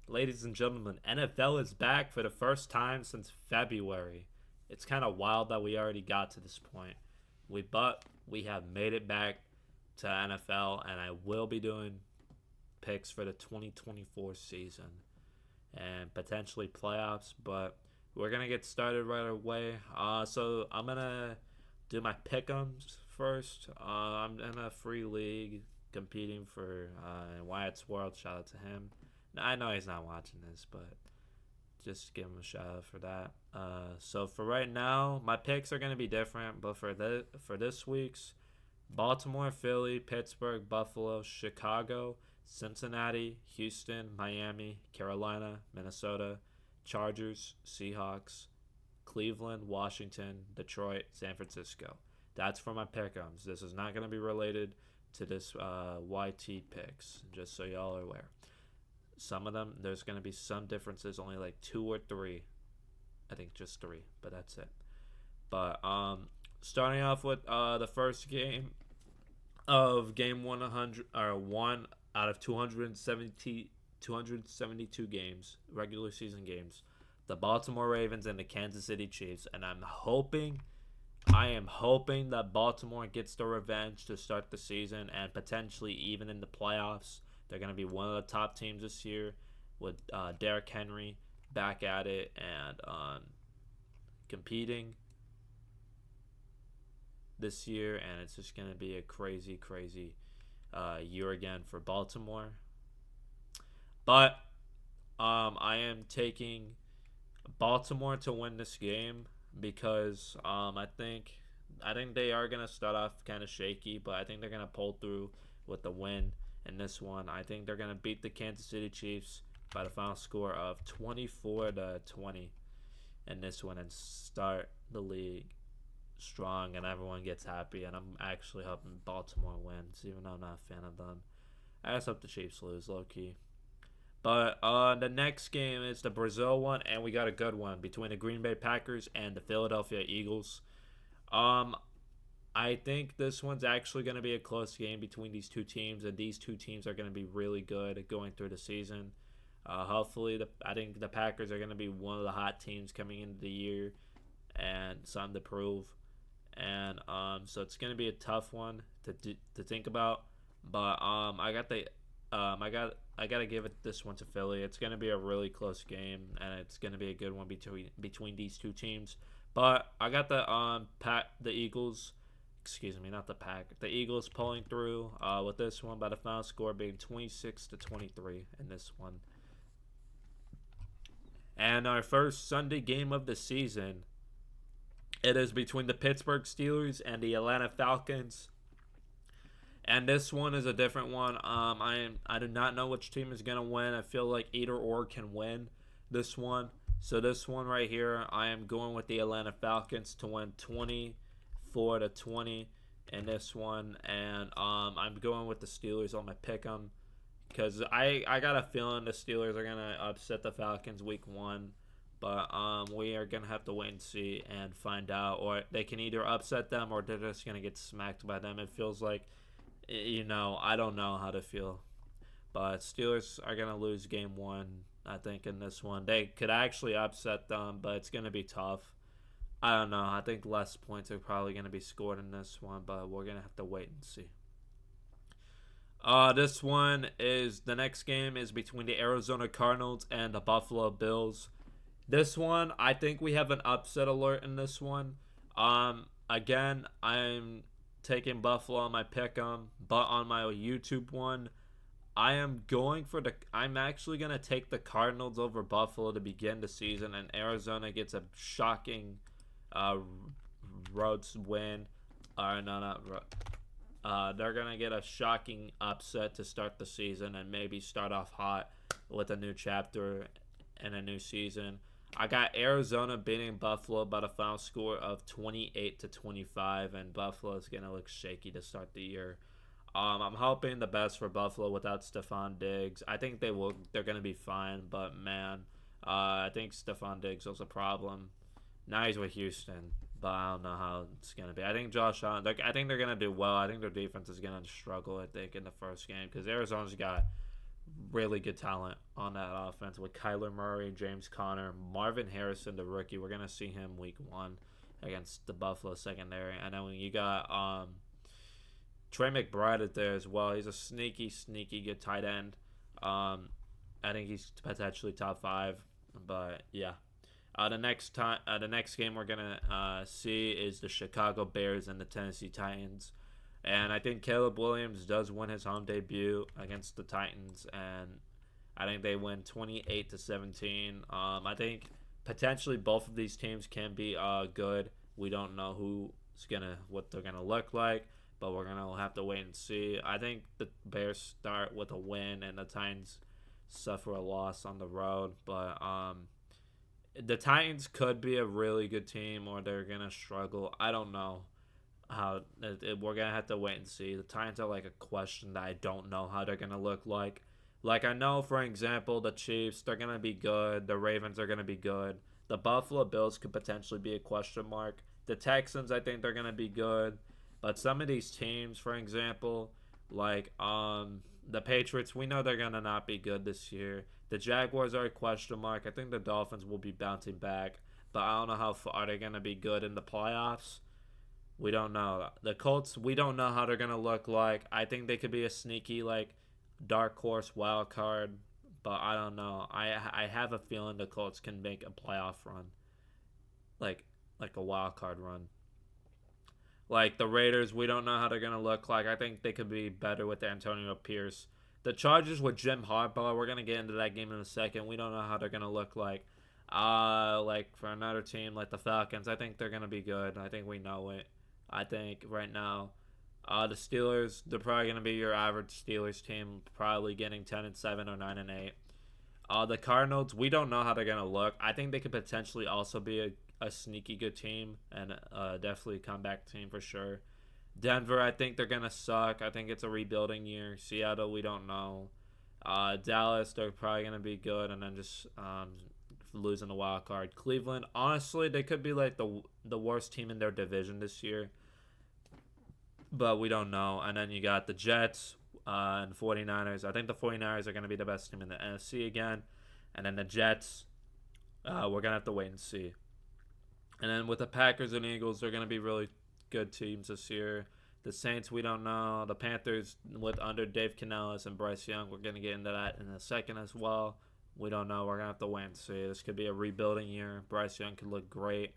Ladies and gentlemen, NFL is back for the first time since February. It's kind of wild that we already got to this point. We have made it back to NFL, and I will be doing picks for the 2024 season and potentially playoffs. But we're gonna get started right away. So I'm gonna do my pick'ems first. I'm in a free league competing for Wyatt's World. Shout out to him. I know he's not watching this, but just give him a shout out for that. So for right now, my picks are gonna be different, but for this week's Baltimore, Philly, Pittsburgh, Buffalo, Chicago, Cincinnati, Houston, Miami, Carolina, Minnesota, Chargers, Seahawks, Cleveland, Washington, Detroit, San Francisco. That's for my pick'ems. This is not going to be related to this YT picks, just so y'all are aware. Some of them, there's going to be some differences, only like two or three. I think just three, but that's it. But starting off with the first game of game 100 or one out of 272 games, regular season games, the Baltimore Ravens and the Kansas City Chiefs, and I am hoping that Baltimore gets the revenge to start the season and potentially even in the playoffs. They're going to be one of the top teams this year with Derrick Henry back at it and competing this year, and it's just going to be a crazy, crazy year again for Baltimore. But I am taking Baltimore to win this game because I think they are gonna start off kind of shaky, but I think they're gonna pull through with the win in this one. I think they're gonna beat the Kansas City Chiefs by the final score of 24-20 in this one and start the league strong and everyone gets happy. And I'm actually hoping Baltimore wins, even though I'm not a fan of them. I just hope the Chiefs lose, low key. But the next game is the Brazil one, and we got a good one between the Green Bay Packers and the Philadelphia Eagles. Um, I think this one's actually going to be a close game between these two teams, and these two teams are going to be really good at going through the season. Hopefully, I think the Packers are going to be one of the hot teams coming into the year, and something to prove. And so it's going to be a tough one to think about. But I gotta give it this one to Philly. It's gonna be a really close game, and it's gonna be a good one between these two teams. But I got the Eagles, excuse me, not the Pack, the Eagles pulling through with this one by the final score being 26-23 in this one. And our first Sunday game of the season, it is between the Pittsburgh Steelers and the Atlanta Falcons. And this one is a different one. I do not know which team is gonna win. I feel like either or can win this one. So this one right here, I am going with the Atlanta Falcons to win 24-20 in this one, and I'm going with the Steelers on my pick 'em because I got a feeling the Steelers are gonna upset the Falcons week one. But we are gonna have to wait and see and find out, or they can either upset them or they're just gonna get smacked by them. It feels like, I don't know how to feel. But Steelers are going to lose game one, I think, in this one. They could actually upset them, but it's going to be tough. I don't know. I think less points are probably going to be scored in this one, but we're going to have to wait and see. The next game is between the Arizona Cardinals and the Buffalo Bills. This one, I think we have an upset alert in this one. Again, I'm taking Buffalo on my pick 'em, but on my YouTube one, I'm actually gonna take the Cardinals over Buffalo to begin the season, and Arizona gets a shocking uh, road win. No, not they're gonna get a shocking upset to start the season and maybe start off hot with a new chapter and a new season. I got Arizona beating Buffalo by the final score of 28-25, and Buffalo is gonna look shaky to start the year. I'm hoping the best for Buffalo without Stephon Diggs. I think they're gonna be fine, but man, I think Stephon Diggs was a problem. Now he's with Houston, but I don't know how it's gonna be. I think Josh Allen. I think they're gonna do well. I think their defense is gonna struggle. I think in the first game because Arizona's got really good talent on that offense with Kyler Murray, James Conner, Marvin Harrison, the rookie. We're gonna see him week 1 against the Buffalo secondary, and then when you got Trey McBride is there as well. He's a sneaky good tight end. I think he's potentially top 5, but yeah. The next game we're gonna see is the Chicago Bears and the Tennessee Titans, and I think Caleb Williams does win his home debut against the Titans, and I think they win 28-17. I think potentially both of these teams can be good. We don't know what they're gonna look like, but we're gonna have to wait and see. I think the Bears start with a win, and the Titans suffer a loss on the road, but the Titans could be a really good team, or they're gonna struggle. I don't know how. We're gonna have to wait and see. The Titans are like a question that I don't know how they're gonna look like. Like I know, for example, the Chiefs, they're gonna be good. The Ravens are gonna be good. The Buffalo Bills could potentially be a question mark. The Texans, I think they're gonna be good. But some of these teams, for example, like the Patriots, we know they're gonna not be good this year. The Jaguars are a question mark. I think the Dolphins will be bouncing back, but I don't know how far they're gonna be good in the playoffs. We don't know. The Colts, we don't know how they're gonna look like. I think they could be a sneaky like dark horse wild card, but I don't know. I have a feeling the Colts can make a playoff run, like a wild card run. Like the Raiders, we don't know how they're gonna look like. I think they could be better with Antonio Pierce. The Chargers with Jim Harbaugh, we're gonna get into that game in a second. We don't know how they're gonna look like. Like for another team like the Falcons, I think they're gonna be good. I think we know it. I think right now, the Steelers, they're probably gonna be your average Steelers team, probably getting 10-7 or 9-8. The Cardinals, we don't know how they're gonna look. I think they could potentially also be a sneaky good team and definitely a comeback team for sure. Denver, I think they're gonna suck. I think it's a rebuilding year. Seattle, we don't know. Dallas, they're probably gonna be good, and then just losing the wild card. Cleveland, honestly, they could be like the worst team in their division this year, but we don't know. And then you got the Jets and 49ers. I think the 49ers are gonna be the best team in the NFC again, and then the Jets, we're gonna have to wait and see. And then with the Packers and Eagles, they're gonna be really good teams this year. The Saints, we don't know. The Panthers, with under Dave Canales and Bryce Young, we're going to get into that in a second as well. We don't know. We're going to have to wait and see. This could be a rebuilding year. Bryce Young could look great,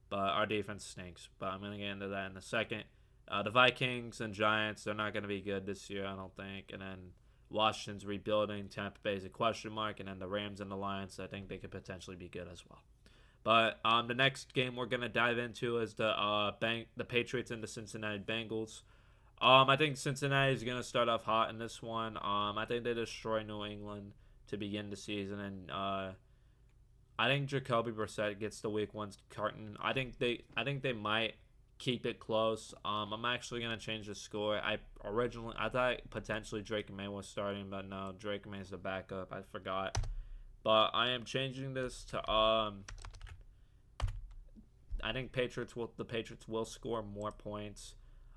but our defense stinks. But I'm going to get into that in a second. The Vikings and Giants, they're not going to be good this year, I don't think. And then Washington's rebuilding. Tampa Bay is a question mark. And then the Rams and the Lions, I think they could potentially be good as well. But the next game we're gonna dive into is the Patriots and the Cincinnati Bengals. I think Cincinnati is gonna start off hot in this one. I think they destroy New England to begin the season, and I think Jacoby Brissett gets the Week 1 carton. I think they might keep it close. I'm actually gonna change the score. I thought potentially Drake May was starting, but no, Drake May is the backup. I forgot, but I am changing this to I think the Patriots will score more points.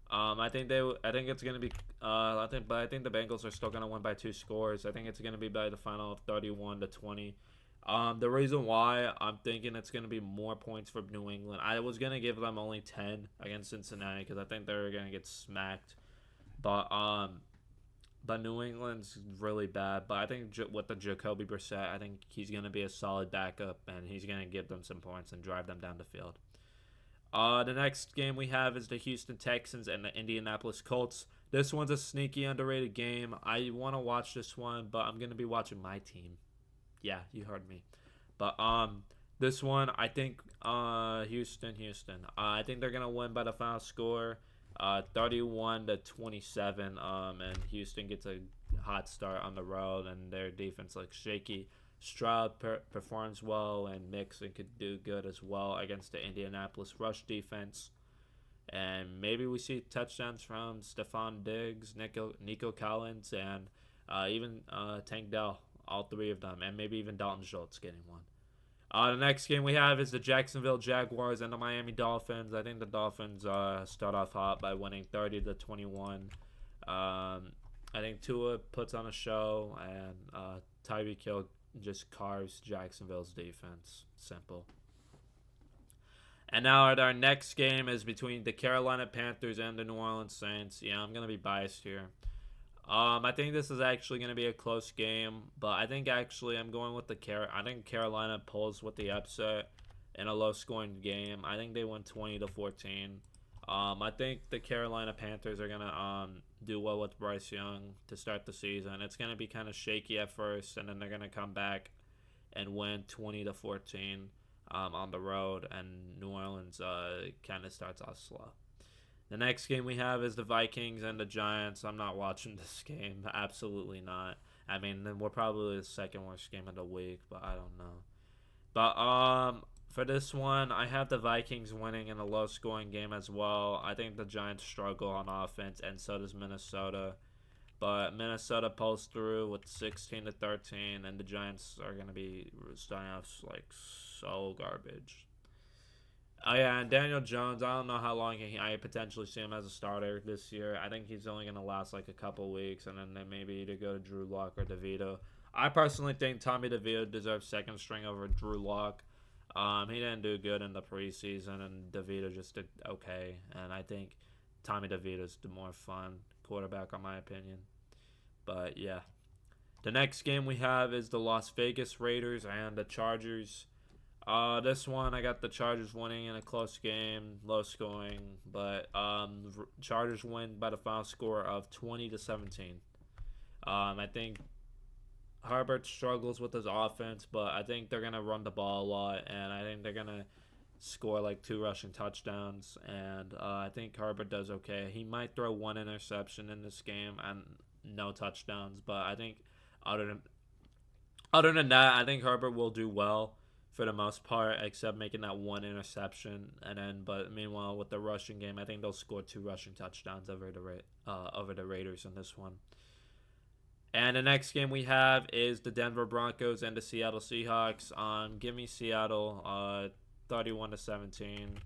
I think it's gonna be. I think the Bengals are still gonna win by 2 scores. I think it's gonna be by the final of 31-20. The reason why I'm thinking it's gonna be more points for New England. I was gonna give them only 10 against Cincinnati because I think they're gonna get smacked. But New England's really bad. But I think with the Jacoby Brissett, I think he's gonna be a solid backup and he's gonna give them some points and drive them down the field. The next game we have is the Houston Texans and the Indianapolis Colts. This one's a sneaky, underrated game. I want to watch this one, but I'm going to be watching my team. Yeah, you heard me. But this one, I think Houston. I think they're going to win by the final score, 31-27. And Houston gets a hot start on the road, and their defense looks shaky. Stroud performs well, and Mixon could do good as well against the Indianapolis rush defense. And maybe we see touchdowns from Stephon Diggs, Nico Collins, and even Tank Dell, all 3 of them, and maybe even Dalton Schultz getting one. The next game we have is the Jacksonville Jaguars and the Miami Dolphins. I think the Dolphins start off hot by winning 30-21. I think Tua puts on a show, and Tyreek Hill just carves Jacksonville's defense. Simple. And now our next game is between the Carolina Panthers and the New Orleans Saints. Yeah, I'm gonna be biased here. I think this is actually gonna be a close game, but I think actually I'm going with I think Carolina pulls with the upset in a low-scoring game. I think they win 20-14. I think the Carolina Panthers are gonna do well with Bryce Young to start the season. It's gonna be kind of shaky at first, and then they're gonna come back and win 20-14 on the road, and New Orleans kind of starts off slow. The next game we have is the Vikings and the Giants. I'm not watching this game. Absolutely not. I mean, we're probably the second worst game of the week, but I don't know. But for this one, I have the Vikings winning in a low-scoring game as well. I think the Giants struggle on offense, and so does Minnesota. But Minnesota pulls through with 16-13, and the Giants are going to be starting off like so garbage. Oh yeah, and Daniel Jones, I don't know how long I potentially see him as a starter this year. I think he's only going to last like a couple weeks, and then they maybe either go to Drew Lock or DeVito. I personally think Tommy DeVito deserves second string over Drew Lock. He didn't do good in the preseason, and DeVito just did okay. And I think Tommy DeVito's the more fun quarterback, in my opinion. But yeah, the next game we have is the Las Vegas Raiders and the Chargers. This one I got the Chargers winning in a close game, low scoring, but Chargers win by the final score of 20-17. I think Herbert struggles with his offense, but I think they're gonna run the ball a lot, and I think they're gonna score like 2 rushing touchdowns, and I think Herbert does okay. He might throw 1 interception in this game and no touchdowns, but I think other than that, I think Herbert will do well for the most part, except making that 1 interception. And then, but meanwhile, with the rushing game, I think they'll score 2 rushing touchdowns over the Raiders in this one. And the next game we have is the Denver Broncos and the Seattle Seahawks. Give me Seattle, 31-17.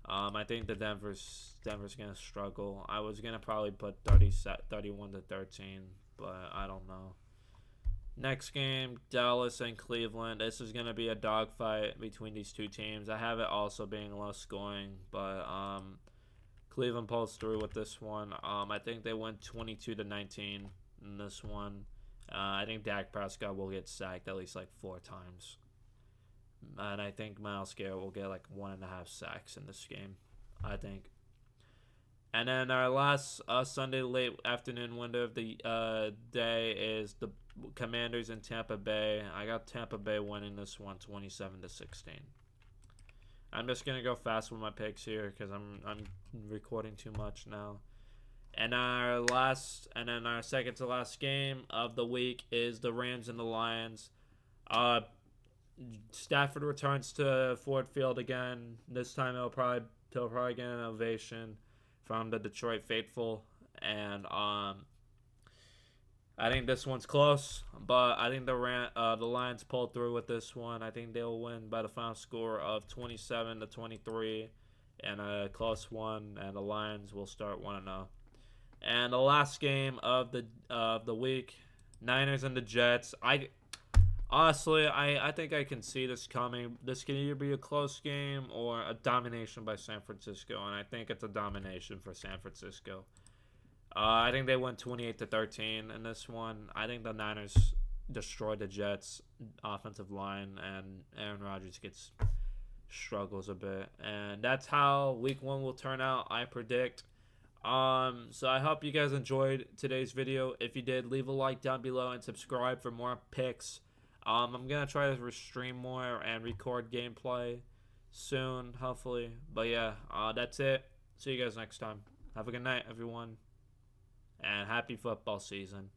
I think the Denver's gonna struggle. I was gonna probably put 31-13, but I don't know. Next game, Dallas and Cleveland. This is gonna be a dogfight between these two teams. I have it also being low scoring, but Cleveland pulls through with this one. I think they win 22-19 in this one. I think Dak Prescott will get sacked at least like 4 times. And I think Myles Garrett will get like 1.5 sacks in this game, I think. And then our last Sunday late afternoon window of the day is the Commanders in Tampa Bay. I got Tampa Bay winning this one 27-16. I'm just gonna go fast with my picks here because I'm recording too much now. And our second to last game of the week is the Rams and the Lions. Stafford returns to Ford Field again. This time they'll probably get an ovation from the Detroit faithful, and I think this one's close, but I think the Lions pull through with this one. I think they'll win by the final score of 27-23, and a close one, and the Lions will start 1-0. And the last game of the week, Niners and the Jets. Honestly, I think I can see this coming. This can either be a close game or a domination by San Francisco, and I think it's a domination for San Francisco. I think they went 28-13 in this one. I think the Niners destroyed the Jets' offensive line, and Aaron Rodgers struggles a bit. And that's how Week 1 will turn out, I predict. So I hope you guys enjoyed today's video. If you did, leave a like down below and subscribe for more picks. I'm gonna try to stream more and record gameplay soon, hopefully. But yeah, that's it. See you guys next time. Have a good night, everyone, and happy football season.